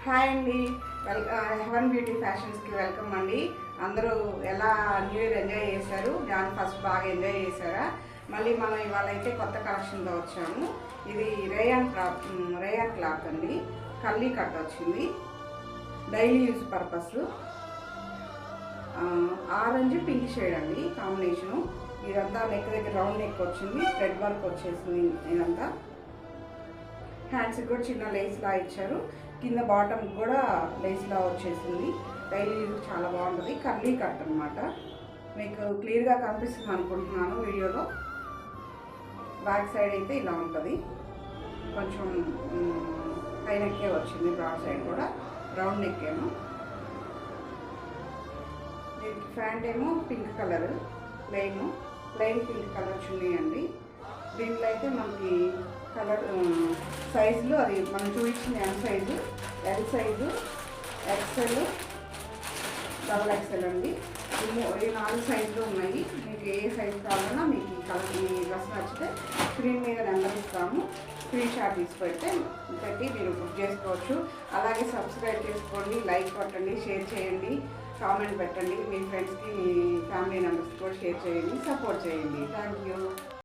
Hi అండి, haven beauty ఫ్యాషన్స్కి welcome అండి. అందరూ ఎలా న్యూ ఇయర్ ఎంజాయ్ చేశారు? జాన్ ఫస్ట్ బాగా ఎంజాయ్ చేశారా? మళ్ళీ మనం ఇవాళ అయితే కొత్త కలెక్షన్తో వచ్చాము. ఇది రేయాన్ క్లాత్ అండి, కల్లీ కట్ వచ్చింది, daily use purpose. Orange pink shade అండి కాంబినేషను. ఇదంతా నెక్ దగ్గర రౌండ్ నెక్ వచ్చింది, థ్రెడ్ వర్క్ వచ్చేసింది. ఇదంతా హ్యాండ్స్కి కూడా చిన్న లేస్లా ఇచ్చారు, కింద బాటమ్ కూడా లేస్లా వచ్చేసింది. డైలీ యూజ్ చాలా బాగుంటుంది. కర్లీ కట్ అనమాట. మీకు క్లియర్గా కనిపిస్తుంది అనుకుంటున్నాను వీడియోలో. బ్యాక్ సైడ్ అయితే ఇలా ఉంటుంది, కొంచెం హై నెక్కే వచ్చింది. బ్రాడ్ సైడ్ కూడా రౌండ్ నెక్ ఏమో. దీనికి ప్యాంట్ ఏమో pink colour, plain pink colour చున్నీ అండి. దీంట్లో అయితే మనకి కలర్ సైజులు అది మనం చూపించిన size, L size, XL, double XL అండి. ఈ 4 సైజులు ఉన్నాయి. మీకు ఏ సైజు కావాలన్నా మీకు ఈ డ్రెస్ నచ్చితే స్క్రీన్ మీద నెంబర్ ఇస్తాము, స్క్రీన్ షాట్ పెట్టి మీరు బుక్ చేసుకోవచ్చు. అలాగే సబ్స్క్రైబ్ చేసుకోండి, లైక్ కొట్టండి, షేర్ చేయండి, కామెంట్ పెట్టండి. మీ ఫ్రెండ్స్కి మీ ఫ్యామిలీ మెంబర్స్కి కూడా షేర్ చేయండి, సపోర్ట్ చేయండి. Thank you.